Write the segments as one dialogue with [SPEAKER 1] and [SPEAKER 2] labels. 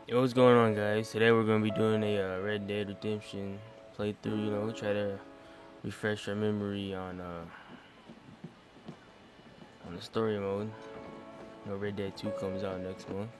[SPEAKER 1] Yo, what's going on, guys? Today we're gonna be doing a Red Dead Redemption playthrough. Try to refresh our memory on the story mode. Red Dead 2 comes out next month.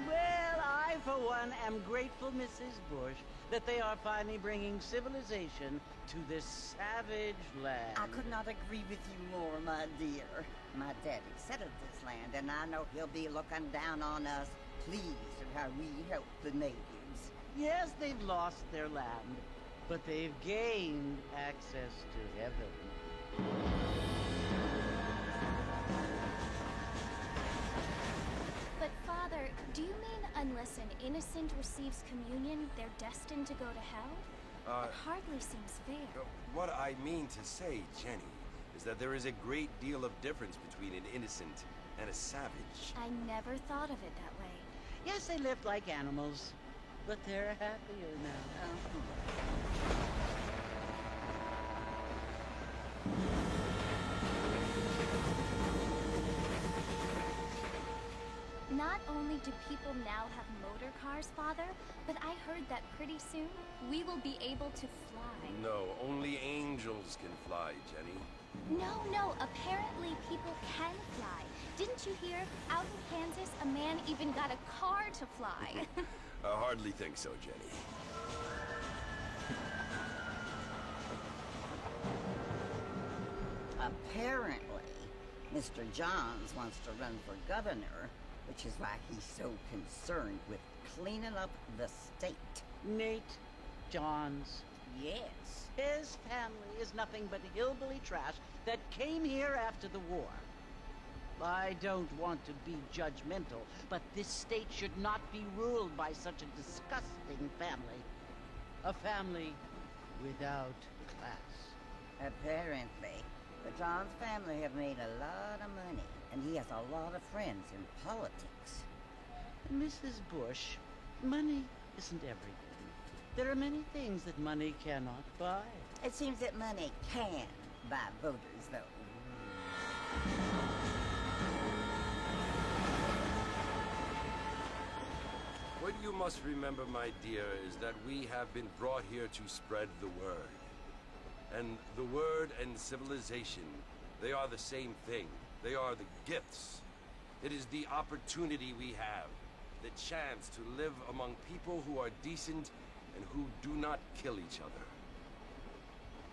[SPEAKER 2] Well, I, for one, am grateful, Mrs. Bush, that they are finally bringing civilization to this savage land.
[SPEAKER 3] I could not agree with you more, my dear. My daddy settled this land, and I know he'll be looking down on us, pleased at how we help the natives.
[SPEAKER 2] Yes, they've lost their land, but they've gained access to heaven.
[SPEAKER 4] But Father, do you mean unless an innocent receives communion, they're destined to go to hell? It hardly seems fair.
[SPEAKER 5] What I mean to say, Jenny, is that there is a great deal of difference between an innocent and a savage.
[SPEAKER 4] I never thought of it that way.
[SPEAKER 2] Yes, they lived like animals, but they're happier now.
[SPEAKER 4] Not only do people now have motor cars, Father, but I heard that pretty soon we will be able to fly.
[SPEAKER 5] No, only angels can fly, Jenny.
[SPEAKER 4] No, apparently people can fly. Didn't you hear? Out in Kansas, a man even got a car to fly.
[SPEAKER 5] I hardly think so, Jenny.
[SPEAKER 3] Apparently, Mr. Johns wants to run for governor, which is why he's so concerned with cleaning up the state.
[SPEAKER 2] Nate Johns.
[SPEAKER 3] Yes.
[SPEAKER 2] His family is nothing but hillbilly trash that came here after the war. I don't want to be judgmental, but this state should not be ruled by such a disgusting family. A family without class.
[SPEAKER 3] Apparently, the Johns family have made a lot of money, and he has a lot of friends in politics.
[SPEAKER 2] Mrs. Bush, money isn't everything. There are many things that money cannot buy.
[SPEAKER 3] It seems that money can buy voters, though.
[SPEAKER 5] What you must remember, my dear, is that we have been brought here to spread the word. And the word and civilization, they are the same thing. They are the gifts. It is the opportunity we have, the chance to live among people who are decent and who do not kill each other.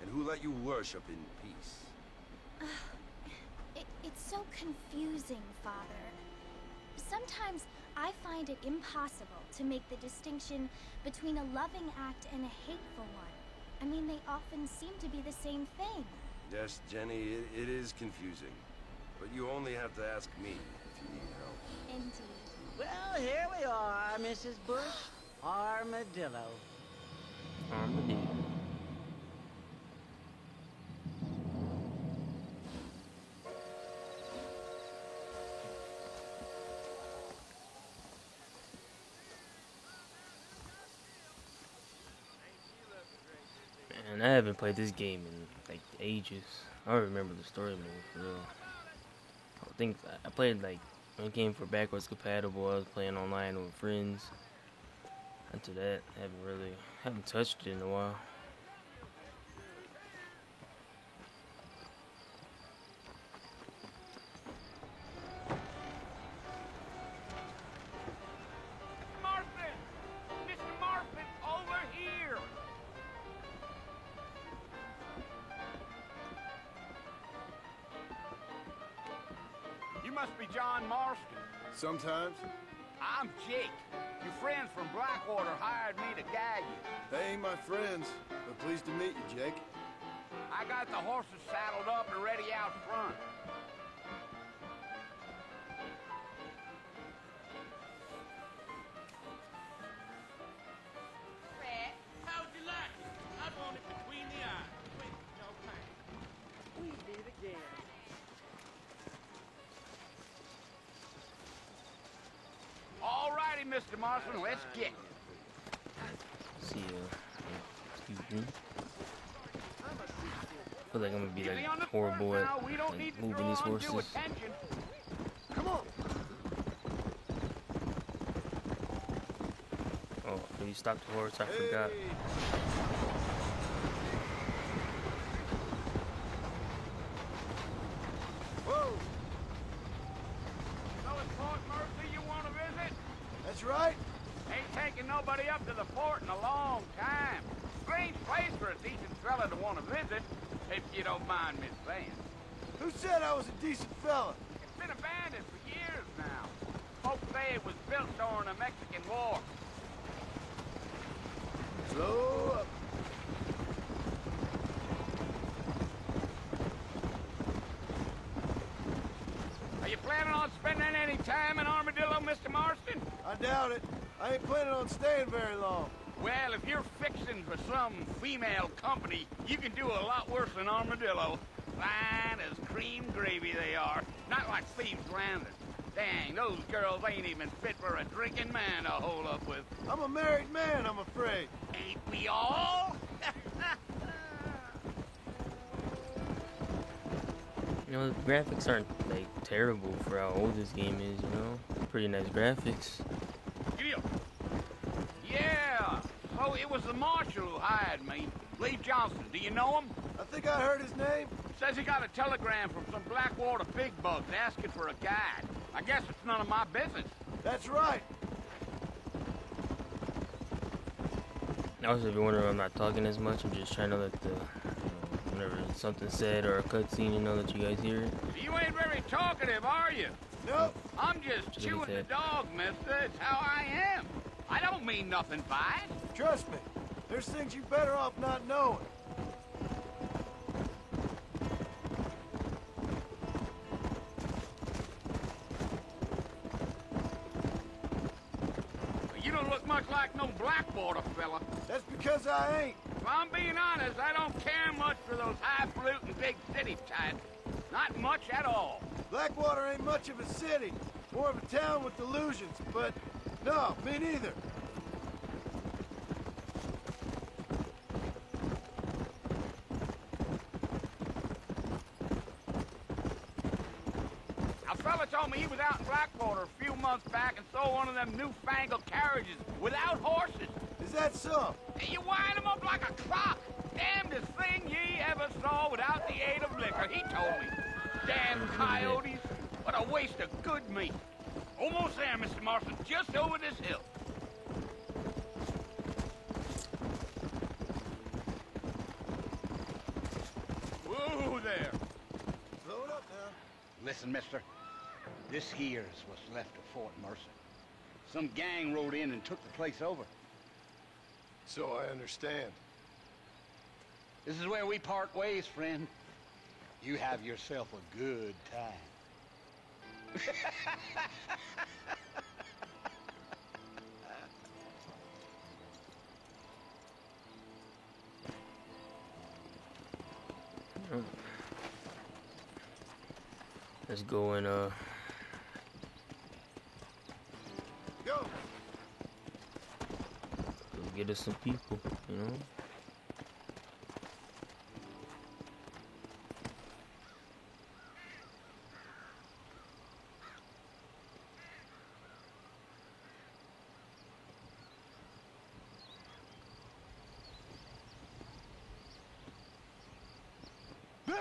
[SPEAKER 5] And who let you worship in peace.
[SPEAKER 4] It's so confusing, Father. Sometimes I find it impossible to make the distinction between a loving act and a hateful one. I mean, they often seem to be the same thing.
[SPEAKER 5] Yes, Jenny, it is confusing. But you only have to ask me if
[SPEAKER 4] Indeed.
[SPEAKER 2] Well, here we are, Mrs. Bush. Armadillo.
[SPEAKER 1] Armadillo. Man, I haven't played this game in like ages. I don't remember the story mode for real. I think I played like when it came for backwards compatible. I was playing online with friends. After that, I haven't touched it in a while.
[SPEAKER 6] Marvin! Mr. Marvin, over here! You must be John Marston.
[SPEAKER 7] Sometimes.
[SPEAKER 6] I'm Jake. Your friends from Blackwater hired me to guide you.
[SPEAKER 7] They ain't my friends, but pleased to meet you, Jake.
[SPEAKER 6] I got the horses saddled up and ready out front.
[SPEAKER 8] How'd you like it? I want it between the eyes. Wait, no pain.
[SPEAKER 2] We did again.
[SPEAKER 6] All righty, Mr. Marston, let's get.
[SPEAKER 1] See excuse me. I feel like I'm gonna be like horrible at like, moving these horses.
[SPEAKER 7] Come on!
[SPEAKER 1] Oh, can you stop the horse? I forgot.
[SPEAKER 7] Whoa!
[SPEAKER 6] So it's Port Mercy you want to visit?
[SPEAKER 7] That's right.
[SPEAKER 6] Ain't taking nobody up to the port in a long time. Strange place for a decent fella to want to visit, if you don't mind me saying.
[SPEAKER 7] Who said I was a decent fella?
[SPEAKER 6] It's been abandoned for years now. Folks say it was built during the Mexican War.
[SPEAKER 7] Slow up.
[SPEAKER 6] Are you planning on spending any time in Armadillo, Mr. Marston?
[SPEAKER 7] I doubt it. I ain't planning on staying very long.
[SPEAKER 6] Well, if you're fixing for some female company, you can do a lot worse than Armadillo. Fine as cream gravy they are. Not like Thieves' Landing. Dang, those girls ain't even fit for a drinking man to hole up with.
[SPEAKER 7] I'm a married man, I'm afraid.
[SPEAKER 6] Ain't we all?
[SPEAKER 1] You know, the graphics aren't like terrible for how old this game is. You know, pretty nice graphics.
[SPEAKER 6] Giddy up. Yeah. So it was the marshal who hired me, Lee Johnson. Do you know him?
[SPEAKER 7] I think I heard his name.
[SPEAKER 6] Says he got a telegram from some Blackwater big bugs asking for a guide. I guess it's none of my business.
[SPEAKER 7] That's right.
[SPEAKER 1] Also, if you're wondering, I'm not talking as much. I'm just trying to let the, whenever something's said or a cutscene, you know, that you guys hear it.
[SPEAKER 6] You ain't very talkative, are you?
[SPEAKER 7] Nope.
[SPEAKER 6] I'm just
[SPEAKER 1] Just
[SPEAKER 6] chewing
[SPEAKER 1] like
[SPEAKER 6] the
[SPEAKER 1] that.
[SPEAKER 6] dog, mister. It's how I am. I don't mean nothing by it.
[SPEAKER 7] Trust me. There's things you better off not knowing.
[SPEAKER 6] You don't look much like no Blackwater fella.
[SPEAKER 7] That's because I ain't.
[SPEAKER 6] If I'm being honest, I don't care much for those highfalutin big city types. Not much at all.
[SPEAKER 7] Blackwater ain't much of a city. More of a town with delusions, but no, me neither.
[SPEAKER 6] A fella told me he was out in Blackwater a few months back and saw one of them newfangled carriages without horses.
[SPEAKER 7] Is that so?
[SPEAKER 6] And you wind 'em up like a clock. Damnedest thing ye ever saw without the aid of liquor, he told me. Damn coyotes. What a waste of good meat. Almost there, Mr. Marston. Just over this hill. Whoa there.
[SPEAKER 7] Slow it up now.
[SPEAKER 6] Listen, mister. This here's what's left of Fort Mercy. Some gang rode in and took the place over.
[SPEAKER 7] So I understand.
[SPEAKER 6] This is where we part ways, friend. You have yourself a good time.
[SPEAKER 1] Let's go and
[SPEAKER 7] Go.
[SPEAKER 1] go get us some people, you know.
[SPEAKER 7] Bill!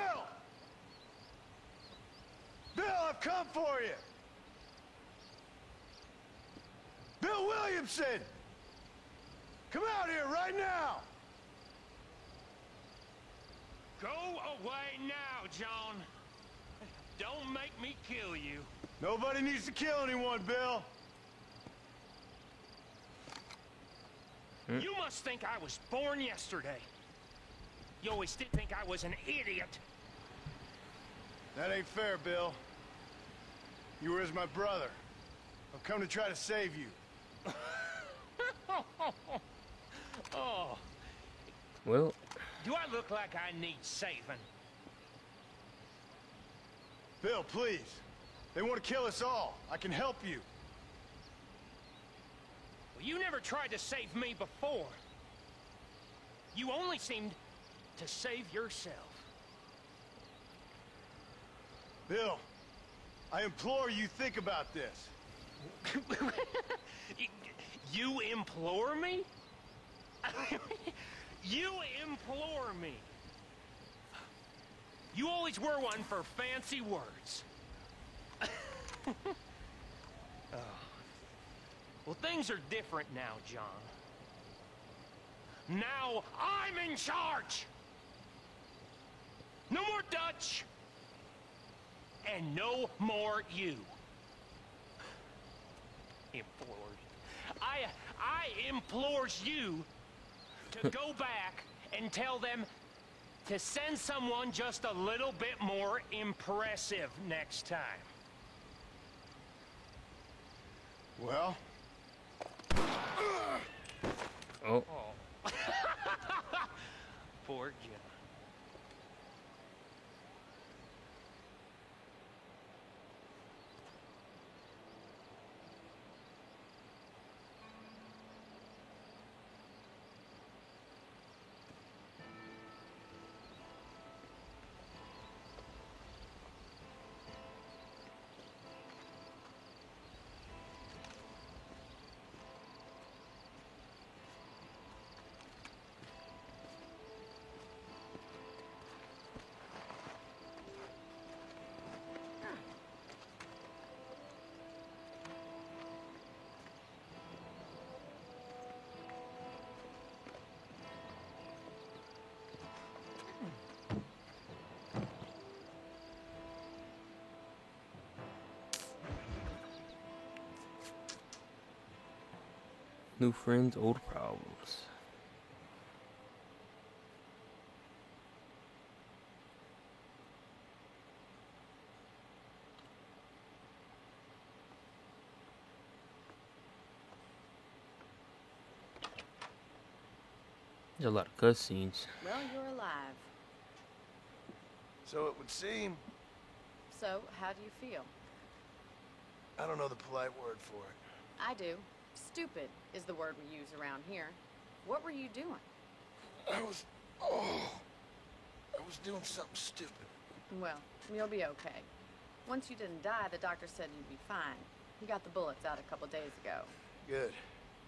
[SPEAKER 7] Bill, I've come for you! Bill Williamson! Come out here right now!
[SPEAKER 8] Go away now, John. Don't make me kill you.
[SPEAKER 7] Nobody needs to kill anyone, Bill.
[SPEAKER 8] You must think I was born yesterday. You always did think I was an idiot.
[SPEAKER 7] That ain't fair, Bill. You were as my brother. I've come to try to save you.
[SPEAKER 8] Oh,
[SPEAKER 1] Well,
[SPEAKER 8] do I look like I need saving?
[SPEAKER 7] Bill, please. They want to kill us all. I can help you.
[SPEAKER 8] Well, you never tried to save me before. You only seemed to save yourself.
[SPEAKER 7] Bill, I implore you think about this.
[SPEAKER 8] You implore me? You implore me. You always were one for fancy words. Oh. Well, things are different now, John. Now I'm in charge! No more Dutch! And no more you. Implored. I implores you to go back and tell them to send someone just a little bit more impressive next time.
[SPEAKER 7] Well?
[SPEAKER 1] oh,
[SPEAKER 8] Poor John.
[SPEAKER 1] new friends, old problems. There's a lot of cutscenes.
[SPEAKER 9] Well, you're alive.
[SPEAKER 7] So it would seem.
[SPEAKER 9] So, how do you feel?
[SPEAKER 7] I don't know the polite word for it.
[SPEAKER 9] I do. Stupid is the word we use around here. What were you doing?
[SPEAKER 7] I was doing something stupid.
[SPEAKER 9] Well, you'll be okay. Once you didn't die, the doctor said you'd be fine. He got the bullets out a couple days ago.
[SPEAKER 7] Good.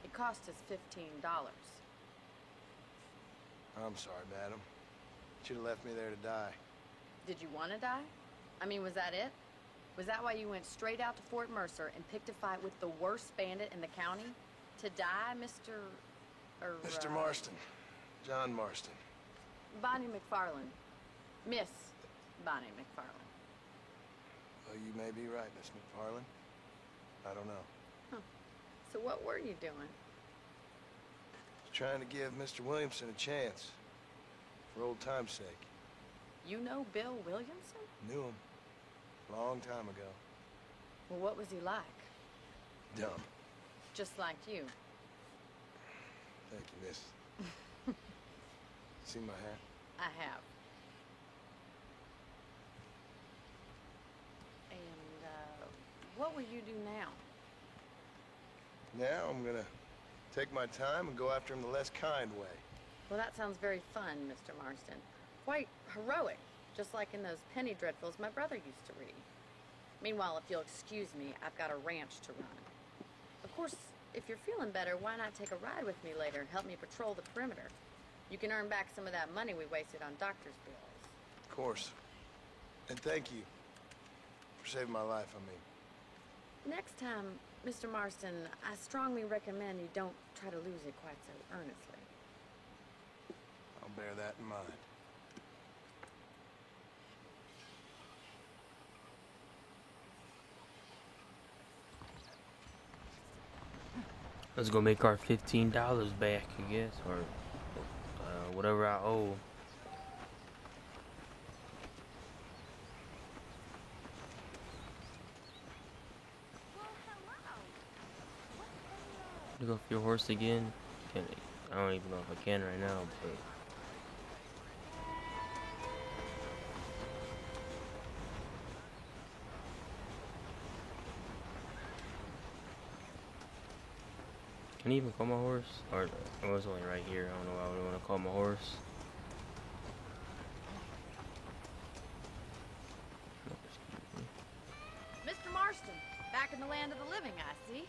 [SPEAKER 9] It cost us $15.
[SPEAKER 7] I'm sorry, madam. Should have left me there to die.
[SPEAKER 9] Did you want to die? I mean, was that it? Was that why you went straight out to Fort Mercer and picked a fight with the worst bandit in the county? To die, Mr.
[SPEAKER 7] Mr. Marston. John Marston.
[SPEAKER 9] Bonnie McFarland. Miss Bonnie McFarland.
[SPEAKER 7] Well, you may be right, Miss McFarland. I don't know.
[SPEAKER 9] Huh. So what were you doing?
[SPEAKER 7] Trying to give Mr. Williamson a chance. For old time's sake.
[SPEAKER 9] You know Bill Williamson?
[SPEAKER 7] Knew him. Long time ago.
[SPEAKER 9] Well, what was he like?
[SPEAKER 7] Dumb.
[SPEAKER 9] Just like you.
[SPEAKER 7] Thank you, miss. See my hat?
[SPEAKER 9] I have. And, what will you do now?
[SPEAKER 7] Now I'm gonna take my time and go after him the less kind way.
[SPEAKER 9] Well, that sounds very fun, Mr. Marston. Quite heroic, just like in those penny dreadfuls my brother used to read. Meanwhile, if you'll excuse me, I've got a ranch to run. Of course, if you're feeling better, why not take a ride with me later and help me patrol the perimeter? You can earn back some of that money we wasted on doctor's bills.
[SPEAKER 7] Of course. And thank you for saving my life, I mean.
[SPEAKER 9] Next time, Mr. Marston, I strongly recommend you don't try to lose it quite so earnestly.
[SPEAKER 7] I'll bear that in mind.
[SPEAKER 1] Let's go make our $15 back, I guess, or whatever I owe. You go for your horse again? I don't even know if I can right now, but. Can I even call my horse? Or it was only right here. I don't know why I would want to call my horse.
[SPEAKER 9] Mr. Marston, back in the land of the living, I see.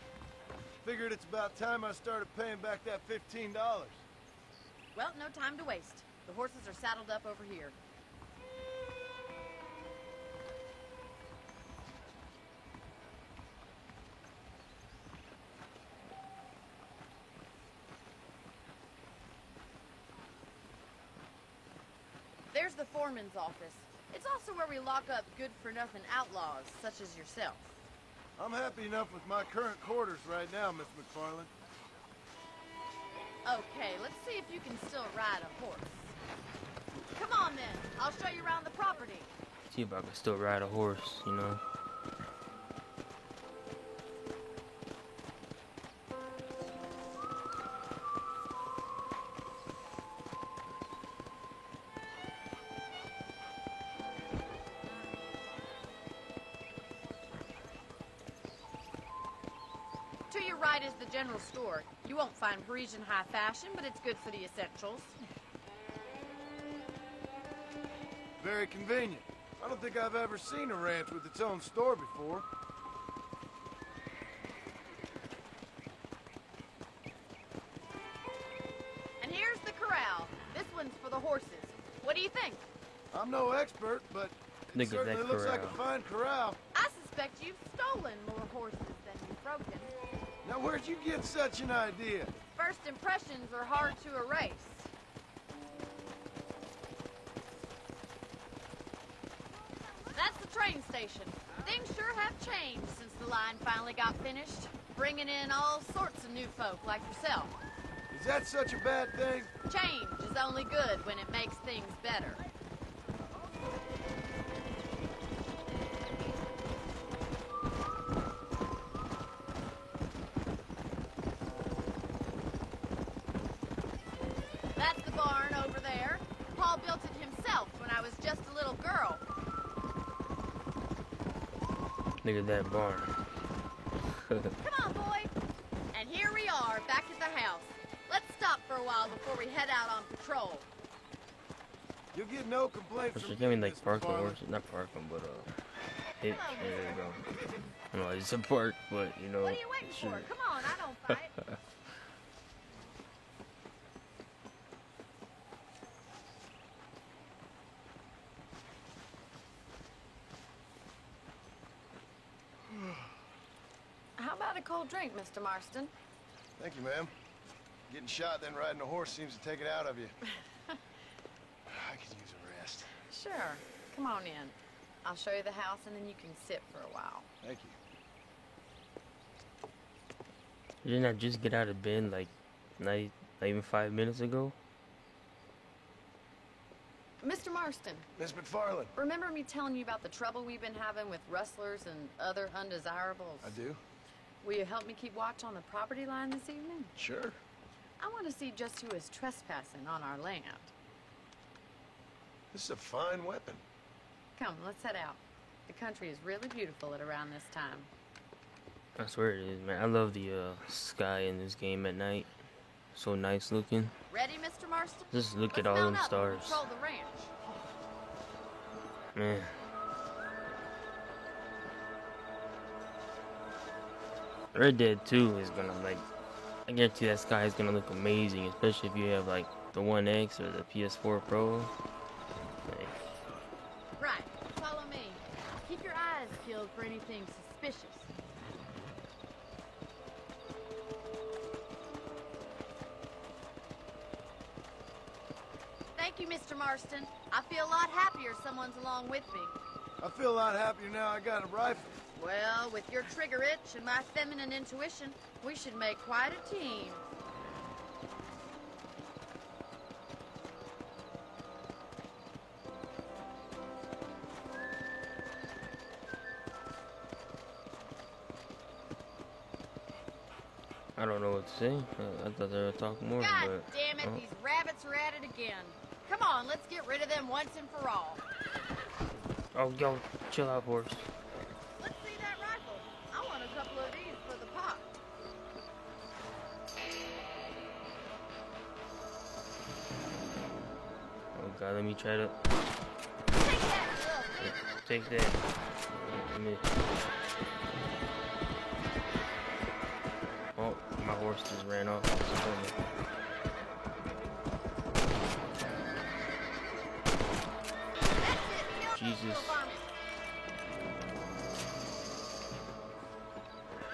[SPEAKER 7] Figured it's about time I started paying back that $15.
[SPEAKER 9] Well, no time to waste. The horses are saddled up over here. There's the foreman's office. It's also where we lock up good-for-nothing outlaws, such as yourself.
[SPEAKER 7] I'm happy enough with my current quarters right now, Miss McFarland.
[SPEAKER 9] Okay, let's see if you can still ride a horse. Come on, then. I'll show you around the property.
[SPEAKER 1] See if I can still ride a horse, you know.
[SPEAKER 9] To your right is the general store. You won't find Parisian high fashion, but it's good for the essentials.
[SPEAKER 7] Very convenient. I don't think I've ever seen a ranch with its own store before.
[SPEAKER 9] And here's the corral. This one's for the horses. What do you think?
[SPEAKER 7] I'm no expert, but it certainly looks like a fine corral.
[SPEAKER 9] I suspect you've stolen more horses than you've broken.
[SPEAKER 7] Now, where'd you get such an idea?
[SPEAKER 9] First impressions are hard to erase. That's the train station. Things sure have changed since the line finally got finished, bringing in all sorts of new folk like yourself.
[SPEAKER 7] Is that such a bad thing?
[SPEAKER 9] Change is only good when it makes things better. That's the barn over there. Paul built it himself when I was just a little girl.
[SPEAKER 1] Look at that barn.
[SPEAKER 9] Come on, boy. And here we are, back at the house. Let's stop for a while before we head out on patrol.
[SPEAKER 7] You'll get no complaints from
[SPEAKER 1] I mean,
[SPEAKER 7] me,
[SPEAKER 1] like,
[SPEAKER 7] Miss
[SPEAKER 1] park the
[SPEAKER 7] McFarland.
[SPEAKER 1] horse. Not park them, but, hit. There you go. I don't know, it's a park, but, you know.
[SPEAKER 9] What are you waiting
[SPEAKER 1] sure.
[SPEAKER 9] for? Come on, I don't fight. How about a cold drink, Mr. Marston?
[SPEAKER 7] Thank you, ma'am. Getting shot, then riding a horse seems to take it out of you. I could use a rest.
[SPEAKER 9] Sure. Come on in. I'll show you the house, and then you can sit for a while.
[SPEAKER 7] Thank you.
[SPEAKER 1] Didn't I just get out of bed, like, not even 5 minutes ago?
[SPEAKER 9] Mr. Marston. Marston,
[SPEAKER 7] Miss McFarland.
[SPEAKER 9] remember me telling you about the trouble we've been having with rustlers and other undesirables?
[SPEAKER 7] I do?
[SPEAKER 9] Will you help me keep watch on the property line this evening?
[SPEAKER 7] Sure.
[SPEAKER 9] I want to see just who is trespassing on our land.
[SPEAKER 7] This is a fine weapon.
[SPEAKER 9] Come, let's head out. The country is really beautiful at around this time.
[SPEAKER 1] I swear it is, man. I love the sky in this game at night. So nice looking.
[SPEAKER 9] Ready, Mr. Marston?
[SPEAKER 1] Just look at
[SPEAKER 9] Let's
[SPEAKER 1] all
[SPEAKER 9] mount
[SPEAKER 1] them
[SPEAKER 9] up and
[SPEAKER 1] stars.
[SPEAKER 9] Control the ranch.
[SPEAKER 1] Man. Red Dead 2 is gonna, like, I guarantee that sky is gonna look amazing, especially if you have, like, the One X or the PS4 Pro. Like,
[SPEAKER 9] Right, follow me. Keep your eyes peeled for anything suspicious. Thank you, Mr. Marston. I feel a lot happier someone's along with me.
[SPEAKER 7] I feel a lot happier now I got a rifle.
[SPEAKER 9] Well, with your trigger itch and my feminine intuition, we should make quite a team.
[SPEAKER 1] I don't know what to say. I thought they were talking more,
[SPEAKER 9] God
[SPEAKER 1] but...
[SPEAKER 9] damn it,
[SPEAKER 1] oh.
[SPEAKER 9] these rabbits are at it again. Come on, let's get rid of them once and for all.
[SPEAKER 1] Oh, yo, chill out, horse.
[SPEAKER 9] Let's see that rifle. I want a couple of these for the pot.
[SPEAKER 1] Oh, God, let me try to...
[SPEAKER 9] Take that, little bitch.
[SPEAKER 1] Take that. Let me... Oh, my horse just ran off. Jesus.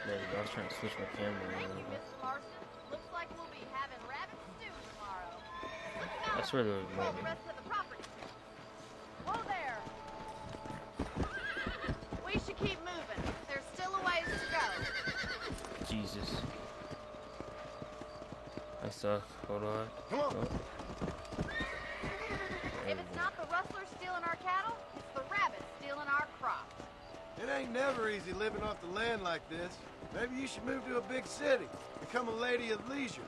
[SPEAKER 1] There we go. I was trying to switch my camera.
[SPEAKER 9] Thank you, Mrs. Marston. Looks like we'll be having rabbit stew tomorrow. Look
[SPEAKER 1] I swear there was
[SPEAKER 9] control
[SPEAKER 1] more.
[SPEAKER 9] the rest of the property. Whoa there. We should keep moving. There's still a ways to go.
[SPEAKER 1] Jesus. I suck. Hold on.
[SPEAKER 7] Come on.
[SPEAKER 1] Oh.
[SPEAKER 9] If it's not the rustlers stealing our cattle, it's the rabbits stealing our crops.
[SPEAKER 7] It ain't never easy living off the land like this. Maybe you should move to a big city. Become a lady of leisure.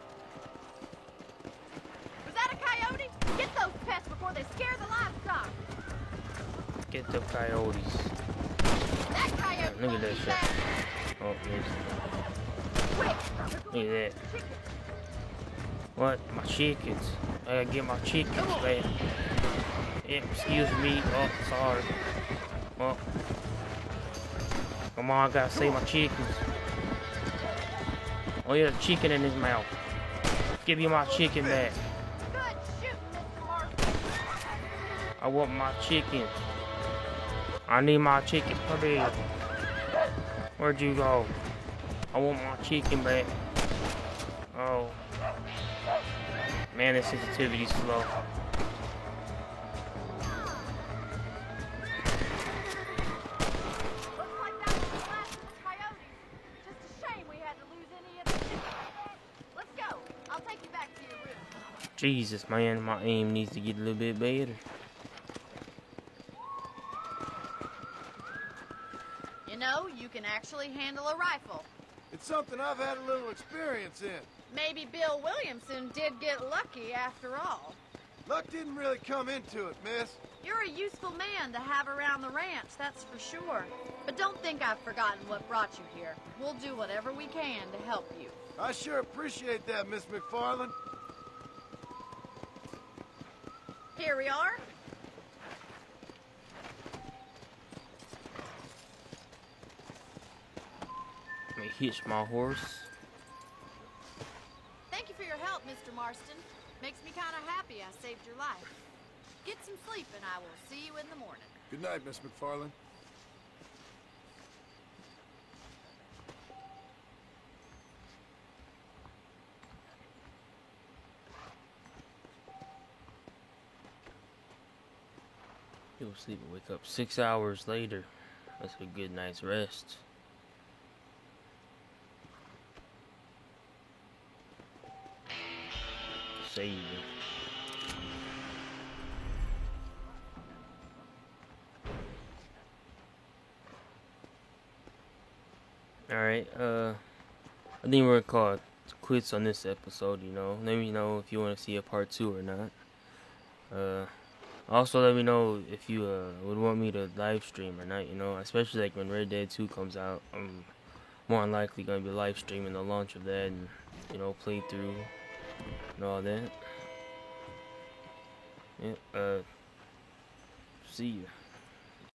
[SPEAKER 9] Was that a coyote? Get those pests before they scare the livestock.
[SPEAKER 1] Get the coyotes.
[SPEAKER 9] That coyote
[SPEAKER 1] Look at
[SPEAKER 9] won't
[SPEAKER 1] that
[SPEAKER 9] be
[SPEAKER 1] shit.
[SPEAKER 9] back.
[SPEAKER 1] Oh, yes.
[SPEAKER 9] Quick!
[SPEAKER 1] Look at that.
[SPEAKER 9] Chicken.
[SPEAKER 1] What? My chickens. I gotta get my chickens back. Yeah, excuse me. Oh, sorry. Oh. Come on, I gotta save my chickens. Oh, yeah, chicken in his mouth. Give me my chicken back.
[SPEAKER 9] Good shooting, Mr. Marston.
[SPEAKER 1] I want my chicken. I need my chicken. Come here. Where'd you go? I want my chicken back. Oh. Man, the sensitivity's slow.
[SPEAKER 9] Looks like that was the last of the coyotes. Just a shame we had to lose any of the chickens. Let's go. I'll take you back to your room.
[SPEAKER 1] Jesus, man, my aim needs to get a little bit better.
[SPEAKER 9] You know, you can actually handle a rifle.
[SPEAKER 7] It's something I've had a little experience in.
[SPEAKER 9] Maybe Bill Williamson did get lucky after all.
[SPEAKER 7] Luck didn't really come into it, miss.
[SPEAKER 9] You're a useful man to have around the ranch, that's for sure. But don't think I've forgotten what brought you here. We'll do whatever we can to help you.
[SPEAKER 7] I sure appreciate that, Miss McFarland.
[SPEAKER 9] Here we are.
[SPEAKER 1] Let me hitch my horse.
[SPEAKER 9] Thank you for your help, Mr. Marston. Makes me kind of happy I saved your life. Get some sleep and I will see you in the morning.
[SPEAKER 7] Good night, Miss McFarland.
[SPEAKER 1] You'll sleep and wake up 6 hours later. That's a good night's rest. Save it. Alright, I think we're called quits on this episode, you know. Let me know if you want to see a part 2 or not. Also let me know if you would want me to live stream or not, you know. Especially like when Red Dead 2 comes out, I'm more than likely gonna be live streaming the launch of that and, you know, play through and all that. Yeah, see you.